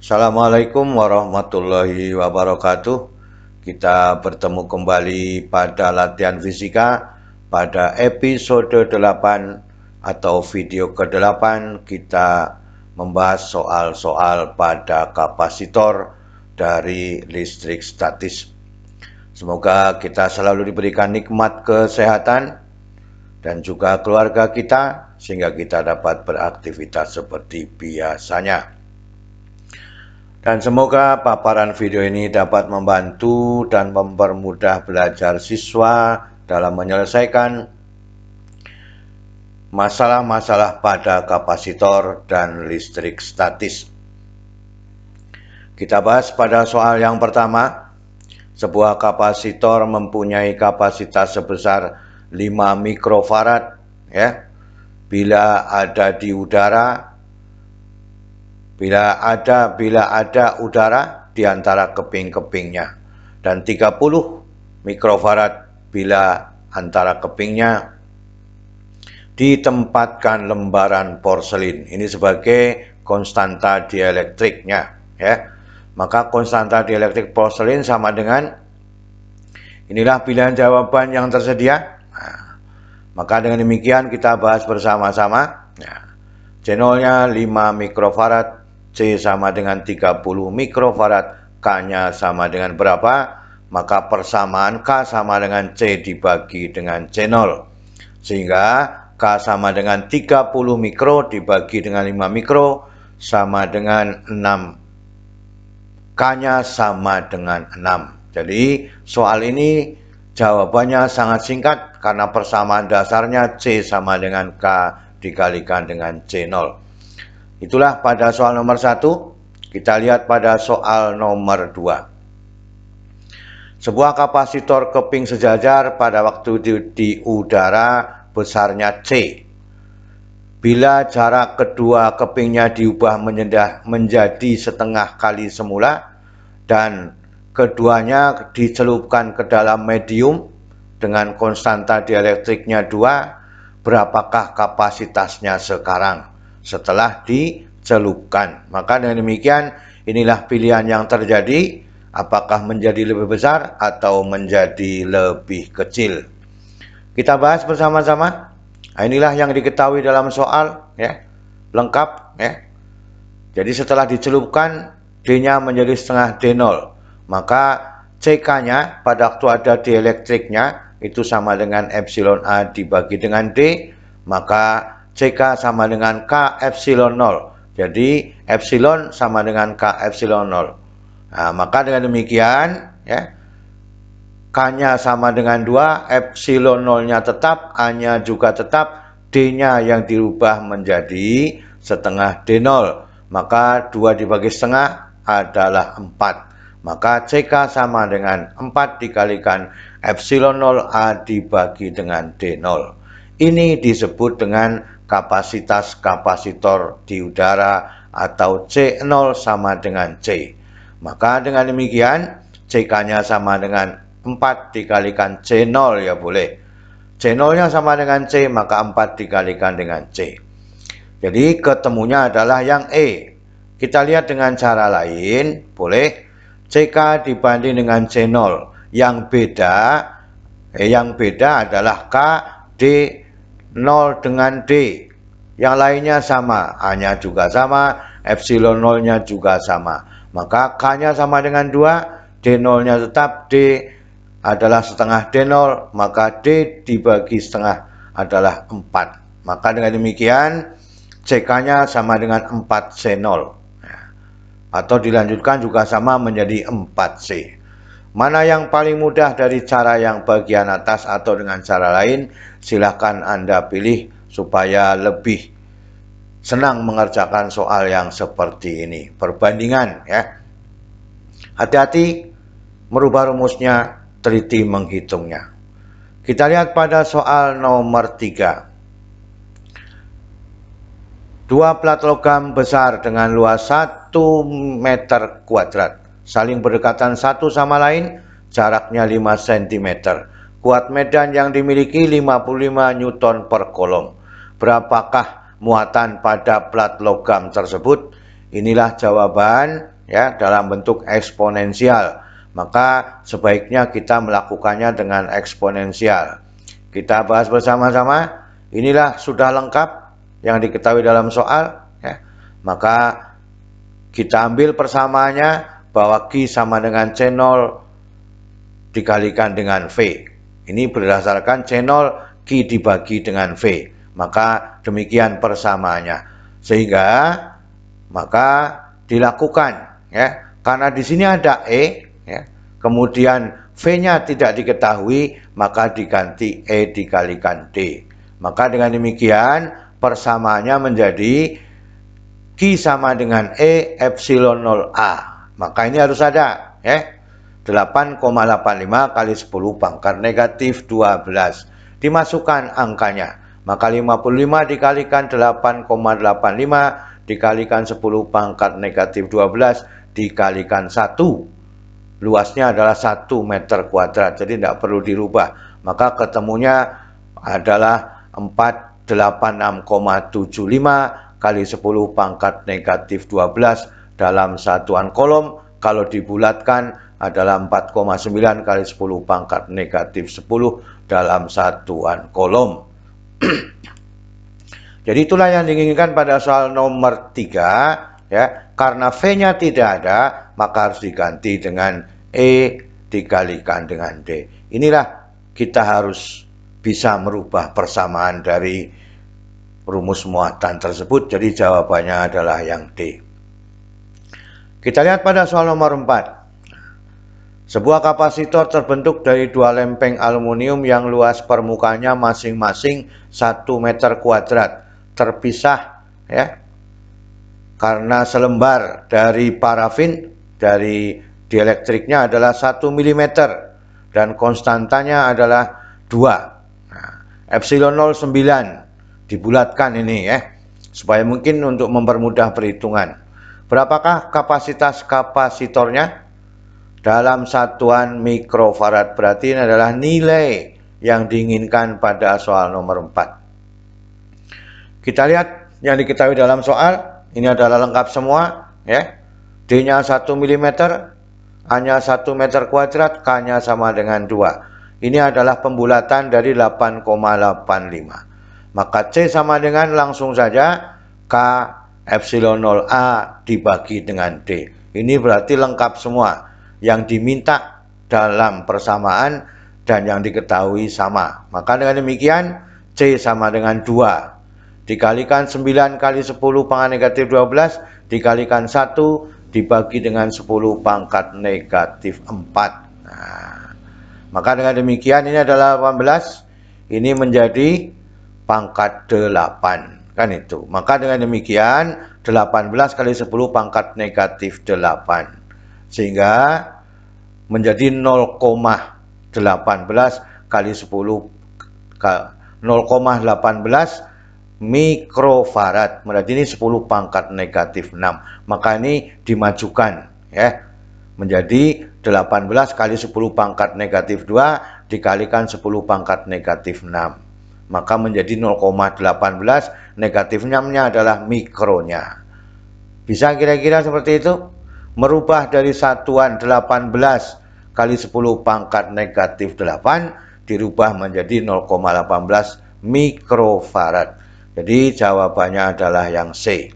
Assalamualaikum warahmatullahi wabarakatuh. Kita bertemu kembali pada latihan fisika pada episode 8 atau video ke-8. Kita membahas soal-soal pada kapasitor dari listrik statis. Semoga kita selalu diberikan nikmat kesehatan dan juga keluarga kita sehingga kita dapat beraktivitas seperti biasanya. Dan semoga paparan video ini dapat membantu dan mempermudah belajar siswa dalam menyelesaikan masalah-masalah pada kapasitor dan listrik statis. Kita bahas pada soal yang pertama. Sebuah kapasitor mempunyai kapasitas sebesar 5 mikrofarad ya. Bila ada udara di antara keping-kepingnya, dan 30 mikrofarad bila antara kepingnya ditempatkan lembaran porselin. Ini sebagai konstanta dielektriknya ya. Maka konstanta dielektrik porselin sama dengan, inilah pilihan jawaban yang tersedia. Maka dengan demikian kita bahas bersama-sama. C0-nya 5 mikrofarad, C sama dengan 30 mikrofarad, K-nya sama dengan berapa? Maka persamaan K sama dengan C dibagi dengan C0. Sehingga K sama dengan 30 mikro dibagi dengan 5 mikro sama dengan 6. K-nya sama dengan 6. Jadi soal ini jawabannya sangat singkat karena persamaan dasarnya C sama dengan K dikalikan dengan C0. Itulah pada soal nomor 1. Kita lihat pada soal nomor 2. Sebuah kapasitor keping sejajar pada waktu di udara besarnya C. Bila jarak kedua kepingnya diubah menjadi setengah kali semula dan keduanya dicelupkan ke dalam medium dengan konstanta dielektriknya 2, berapakah kapasitasnya sekarang setelah dicelupkan? Maka dengan demikian inilah pilihan yang terjadi, apakah menjadi lebih besar atau menjadi lebih kecil. Kita bahas bersama-sama. Inilah yang diketahui dalam soal ya, lengkap ya. Jadi setelah dicelupkan D-nya menjadi setengah D0, maka CK-nya pada waktu ada dielektriknya itu sama dengan epsilon A dibagi dengan D, maka CK sama dengan K epsilon 0. Jadi epsilon sama dengan K epsilon 0. Nah, maka dengan demikian ya, K-nya sama dengan 2, epsilon 0-nya tetap, A-nya juga tetap, D-nya yang dirubah menjadi setengah D0. Maka 2 dibagi setengah adalah 4. Maka CK sama dengan 4 dikalikan epsilon 0 A dibagi dengan D0. Ini disebut dengan kapasitas kapasitor di udara atau C0 sama dengan C. Maka dengan demikian CK-nya sama dengan 4 dikalikan C0 ya boleh. C0-nya sama dengan C, maka 4 dikalikan dengan C. Jadi ketemunya adalah yang E. Kita lihat dengan cara lain, boleh. CK dibanding dengan C0. Yang beda adalah K, D, 0 dengan D. Yang lainnya sama, A-nya juga sama, epsilon 0-nya juga sama. Maka K-nya sama dengan 2, D0-nya tetap, D adalah setengah D0, maka D dibagi setengah adalah 4. Maka dengan demikian CK-nya sama dengan 4C0. Atau dilanjutkan juga sama menjadi 4C. Mana yang paling mudah dari cara yang bagian atas atau dengan cara lain, silahkan Anda pilih supaya lebih senang mengerjakan soal yang seperti ini. Perbandingan ya. Hati-hati merubah rumusnya, teliti menghitungnya. Kita lihat pada soal nomor 3. Dua plat logam besar dengan luas 1 meter kuadrat saling berdekatan satu sama lain, jaraknya 5 cm. Kuat medan yang dimiliki 55 Newton per kolom. Berapakah muatan pada plat logam tersebut? Inilah jawaban ya dalam bentuk eksponensial, maka sebaiknya kita melakukannya dengan eksponensial. Kita bahas bersama-sama. Inilah sudah lengkap yang diketahui dalam soal, ya. Maka kita ambil persamaannya bahwa Q sama dengan C0 dikalikan dengan V. Ini berdasarkan C0 Q dibagi dengan V. Maka demikian persamaannya. Sehingga maka dilakukan, ya. Karena di sini ada E, ya. Kemudian V-nya tidak diketahui, maka diganti E dikalikan D. Maka dengan demikian persamaannya menjadi Q sama dengan E epsilon 0A. Maka ini harus ada, ya. 8,85 kali 10 pangkat negatif 12. Dimasukkan angkanya. Maka 55 dikalikan 8,85 dikalikan 10 pangkat negatif 12 dikalikan 1. Luasnya adalah 1 meter kuadrat, jadi tidak perlu dirubah. Maka ketemunya adalah 486,75 kali 10 pangkat negatif 12 dalam satuan kolom. Kalau dibulatkan adalah 4,9 kali 10 pangkat negatif 10 dalam satuan kolom. Jadi itulah yang diinginkan pada soal nomor 3, ya. Karena V-nya tidak ada, maka harus diganti dengan E dikalikan dengan D. Inilah kita harus bisa merubah persamaan dari rumus muatan tersebut. Jadi jawabannya adalah yang D. Kita lihat pada soal nomor 4. Sebuah kapasitor terbentuk dari dua lempeng aluminium yang luas permukaannya masing-masing 1 meter kuadrat, terpisah, ya, karena selembar dari parafin dari dielektriknya adalah 1 mm dan konstantanya adalah 2. Nah, epsilon 0,9 dibulatkan ini, ya, supaya mungkin untuk mempermudah perhitungan. Berapakah kapasitas kapasitornya? Dalam satuan mikrofarad, berarti ini adalah nilai yang diinginkan pada soal nomor 4. Kita lihat yang diketahui dalam soal, ini adalah lengkap semua, ya. D-nya 1 mm, A-nya 1 meter kuadrat, K-nya sama dengan 2. Ini adalah pembulatan dari 8,85. Maka C sama dengan langsung saja K epsilon 0A dibagi dengan D. Ini berarti lengkap semua yang diminta dalam persamaan dan yang diketahui sama. Maka dengan demikian C sama dengan 2 dikalikan 9 kali 10 pangkat negatif 12 dikalikan 1 dibagi dengan 10 pangkat negatif 4. Nah, maka dengan demikian ini adalah 18, ini menjadi pangkat 8, kan itu. Maka dengan demikian 18 kali 10 pangkat negatif 8, sehingga menjadi 0,18 kali 10 0,18 mikrofarad. Berarti ini 10 pangkat negatif 6. Maka ini dimajukan, ya, menjadi 18 kali 10 pangkat negatif 2 dikalikan 10 pangkat negatif 6. Maka menjadi 0,18, negatif 6-nya adalah mikronya. Bisa kira-kira seperti itu? Merubah dari satuan 18 kali 10 pangkat negatif 8 dirubah menjadi 0,18 mikrofarad. Jadi jawabannya adalah yang C.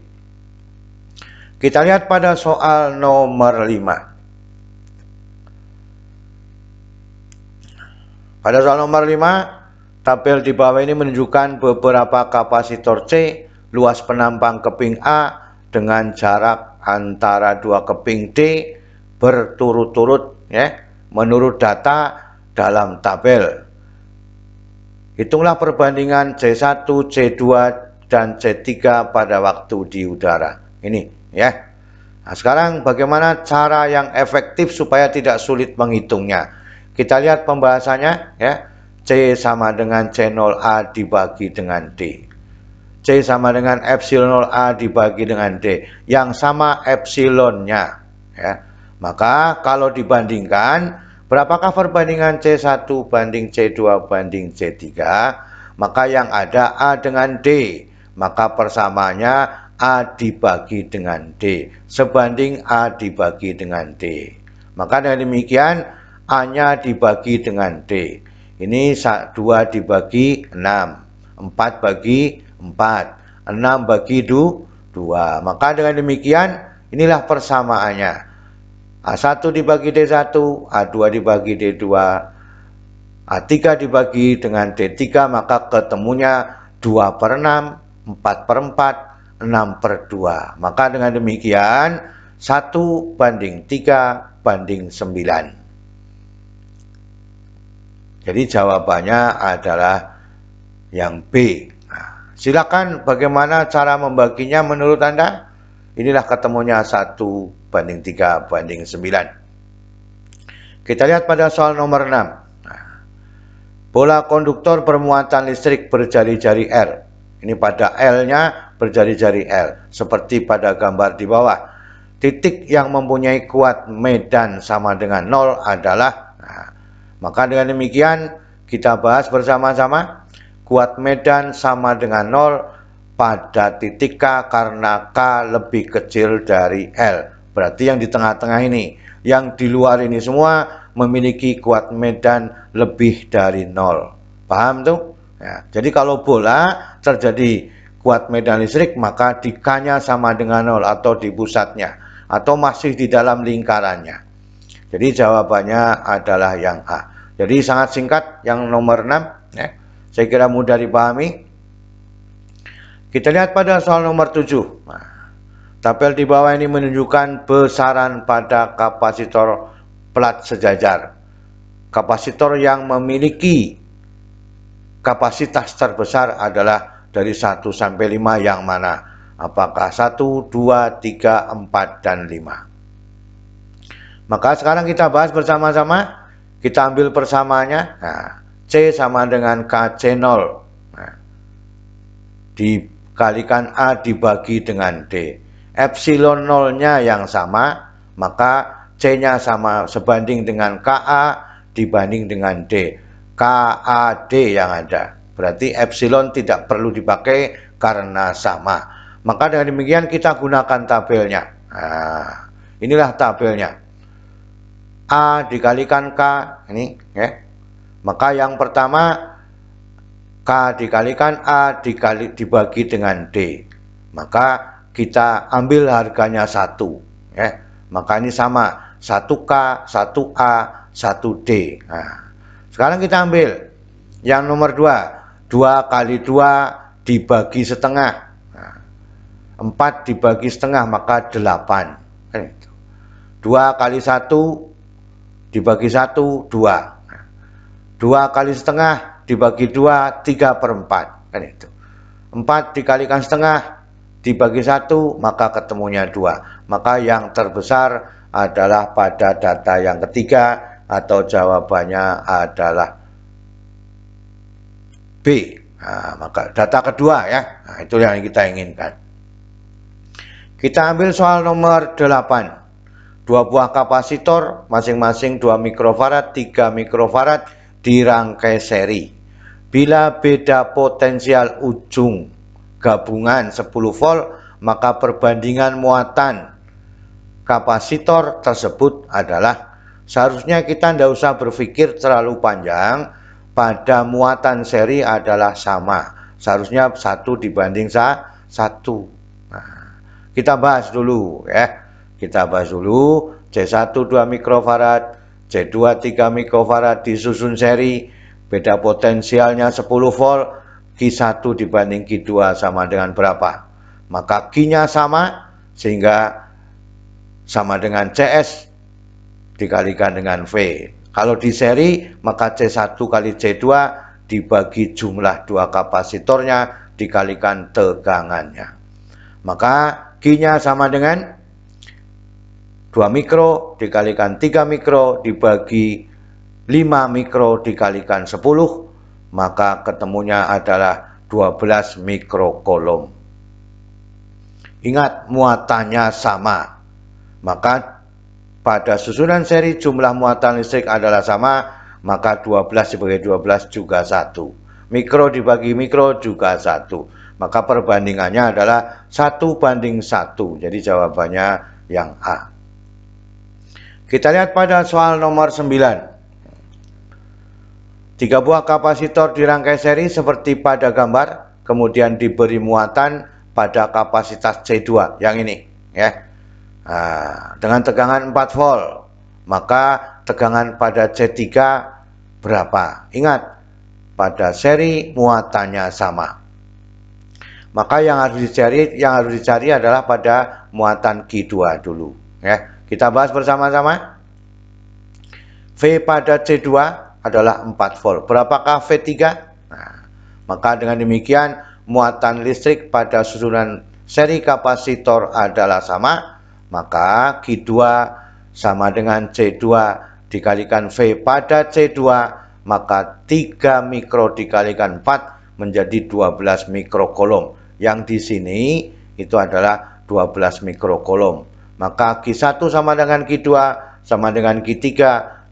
Kita lihat pada soal nomor 5. Pada soal nomor 5, tabel di bawah ini menunjukkan beberapa kapasitor C, luas penampang keping A dengan jarak antara dua keping D berturut-turut, ya, menurut data dalam tabel. Hitunglah perbandingan C1, C2, dan C3 pada waktu di udara. Ini, ya. Nah, sekarang bagaimana cara yang efektif supaya tidak sulit menghitungnya? Kita lihat pembahasannya, ya. C sama dengan C0A dibagi dengan D. C sama dengan epsilon 0A dibagi dengan D. Yang sama epsilonnya, ya. Maka kalau dibandingkan, berapakah perbandingan C1 banding C2 banding C3? Maka yang ada A dengan D. Maka persamaannya A dibagi dengan D sebanding A dibagi dengan D. Maka dengan demikian A-nya dibagi dengan D. Ini 2 dibagi 6, 4 bagi 4, 6 bagi 2. Maka dengan demikian inilah persamaannya. A1 dibagi D1, A2 dibagi D2, A3 dibagi dengan D3, maka ketemunya 2/6, 4/4, 6/2. Maka dengan demikian 1:3:9. Jadi jawabannya adalah yang B. Nah, silakan bagaimana cara membaginya menurut Anda? Inilah ketemunya 1:3:9. Kita lihat pada soal nomor 6. Nah, bola konduktor bermuatan listrik berjari-jari R. Ini pada L-nya berjari-jari L. Seperti pada gambar di bawah. Titik yang mempunyai kuat medan sama dengan 0 adalah, maka dengan demikian kita bahas bersama-sama. Kuat medan sama dengan 0 pada titik K karena K lebih kecil dari L. Berarti yang di tengah-tengah ini, yang di luar ini semua memiliki kuat medan lebih dari 0. Paham tuh? Ya, jadi kalau bola terjadi kuat medan listrik, maka di K-nya sama dengan 0 atau di pusatnya, atau masih di dalam lingkarannya. Jadi jawabannya adalah yang A. Jadi sangat singkat yang nomor 6. Ya. Saya kira mudah dipahami. Kita lihat pada soal nomor 7. Nah, tabel di bawah ini menunjukkan besaran pada kapasitor plat sejajar. Kapasitor yang memiliki kapasitas terbesar adalah dari 1 sampai 5 yang mana? Apakah 1, 2, 3, 4, dan 5? Maka sekarang kita bahas bersama-sama. Kita ambil persamaannya. Nah, C sama dengan KC0. Nah, dikalikan A dibagi dengan D. Epsilon 0-nya yang sama, maka C-nya sama sebanding dengan KA dibanding dengan D. KAD yang ada. Berarti epsilon tidak perlu dipakai karena sama. Maka dengan demikian kita gunakan tabelnya. Nah, inilah tabelnya. A dikalikan K, ini ya. Maka yang pertama K dikalikan A dibagi dengan D. Maka kita ambil harganya 1 ya. Maka ini sama, 1K, 1A, 1D. Nah, sekarang kita ambil yang nomor 2. 2 kali 2 dibagi setengah. Nah, 4 dibagi setengah maka 8. 2 kali 1 dibagi 1, 2. 2 kali setengah dibagi 2, 3/4. Kan itu. 4 dikalikan setengah dibagi 1, maka ketemunya 2. Maka yang terbesar adalah pada data yang ketiga, atau jawabannya adalah B. Nah, maka data kedua ya. Nah, itu yang kita inginkan. Kita ambil soal nomor 8. 2 buah kapasitor masing-masing 2 mikrofarad, 3 mikrofarad dirangkai seri. Bila beda potensial ujung gabungan 10 volt, maka perbandingan muatan kapasitor tersebut adalah, seharusnya kita tidak usah berpikir terlalu panjang. Pada muatan seri adalah sama. Seharusnya 1 dibanding 1. Nah, kita bahas dulu ya. Kita bahas dulu C1 2 mikrofarad, C2 3 mikrofarad disusun seri, beda potensialnya 10 volt, Q1 dibanding Q2 sama dengan berapa? Maka Q-nya sama, sehingga sama dengan CS dikalikan dengan V. Kalau di seri, maka C1 kali C2 dibagi jumlah 2 kapasitornya dikalikan tegangannya. Maka Q-nya sama dengan 2 mikro dikalikan 3 mikro dibagi 5 mikro dikalikan 10, maka ketemunya adalah 12 mikrokolom. Ingat, muatannya sama. Maka pada susunan seri jumlah muatan listrik adalah sama, maka 12 dibagi 12 juga 1. Mikro dibagi mikro juga 1. Maka perbandingannya adalah 1:1. Jadi jawabannya yang A. Kita lihat pada soal nomor 9. 3 buah kapasitor dirangkai seri seperti pada gambar, kemudian diberi muatan pada kapasitas C2 yang ini ya. Dengan tegangan 4 volt, maka tegangan pada C3 berapa? Ingat, pada seri muatannya sama. Maka yang harus dicari adalah pada muatan Q2 dulu ya. Kita bahas bersama-sama. V pada C2 adalah 4 volt. Berapakah V3? Maka dengan demikian muatan listrik pada susunan seri kapasitor adalah sama. Maka Q2 sama dengan C2 dikalikan V pada C2, maka 3 mikro dikalikan 4 menjadi 12 mikrocoulomb. Yang di sini itu adalah 12 mikrocoulomb. Maka Q1 sama dengan Q2 sama dengan Q3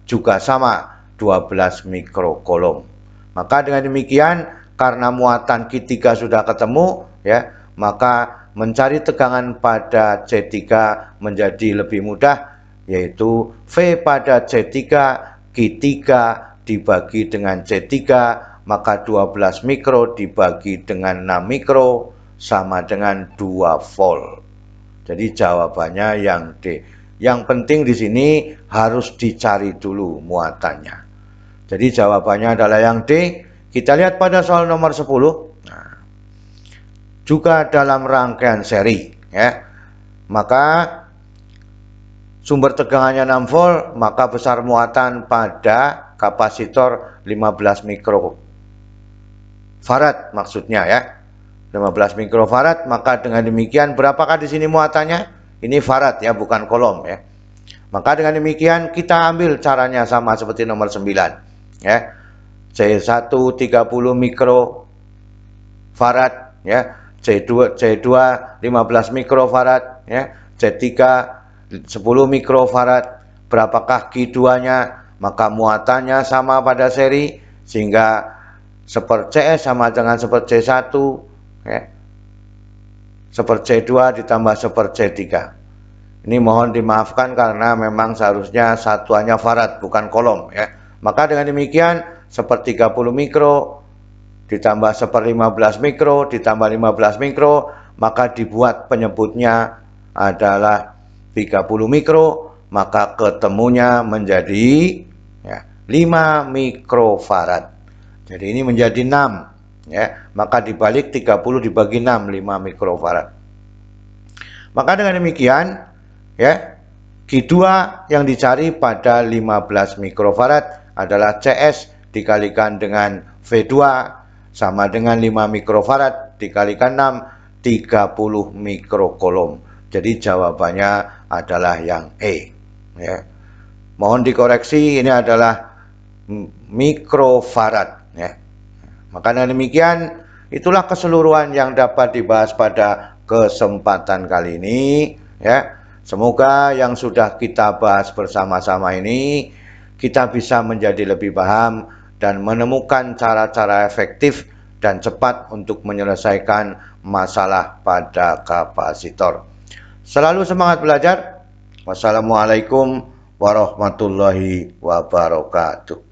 juga sama 12 mikrocoulomb. Maka dengan demikian karena muatan Q3 sudah ketemu ya, maka mencari tegangan pada C3 menjadi lebih mudah, yaitu V pada C3 Q3 dibagi dengan C3, maka 12 mikro dibagi dengan 6 mikro sama dengan 2 volt. Jadi jawabannya yang D. Yang penting di sini harus dicari dulu muatannya. Jadi jawabannya adalah yang D. Kita lihat pada soal nomor 10. Juga dalam rangkaian seri ya. Maka sumber tegangannya 6 volt, maka besar muatan pada kapasitor 15 mikrofarad maksudnya ya. 15 mikrofarad, maka dengan demikian berapakah di sini muatannya? Ini farad ya, bukan coulomb ya. Maka dengan demikian kita ambil caranya sama seperti nomor 9 ya. C1 30 mikrofarad ya, C2 15 mikrofarad ya, C3 10 mikrofarad. Berapakah Q2-nya? Maka muatannya sama pada seri sehingga 1/CS sama dengan 1/C1 ya. 1/C2 ditambah 1/C3. Ini mohon dimaafkan karena memang seharusnya satuannya farad bukan coulomb ya. Maka dengan demikian 1/30 mikro ditambah 1/15 mikro ditambah 15 mikro, maka dibuat penyebutnya adalah 30 mikro, maka ketemunya menjadi ya, 5 mikrofarad. Jadi ini menjadi 6 ya, maka dibalik 30 dibagi 6, 5 mikrofarad. Maka dengan demikian ya, Q2 yang dicari pada 15 mikrofarad adalah CS dikalikan dengan V2 sama dengan 5 mikrofarad dikalikan 6, 30 mikrocoulomb. Jadi jawabannya adalah yang E ya. Mohon dikoreksi, ini adalah mikrofarad ya. Maka dengan demikian itulah keseluruhan yang dapat dibahas pada kesempatan kali ini ya. Semoga yang sudah kita bahas bersama-sama ini kita bisa menjadi lebih paham dan menemukan cara-cara efektif dan cepat untuk menyelesaikan masalah pada kapasitor. Selalu semangat belajar. Wassalamualaikum warahmatullahi wabarakatuh.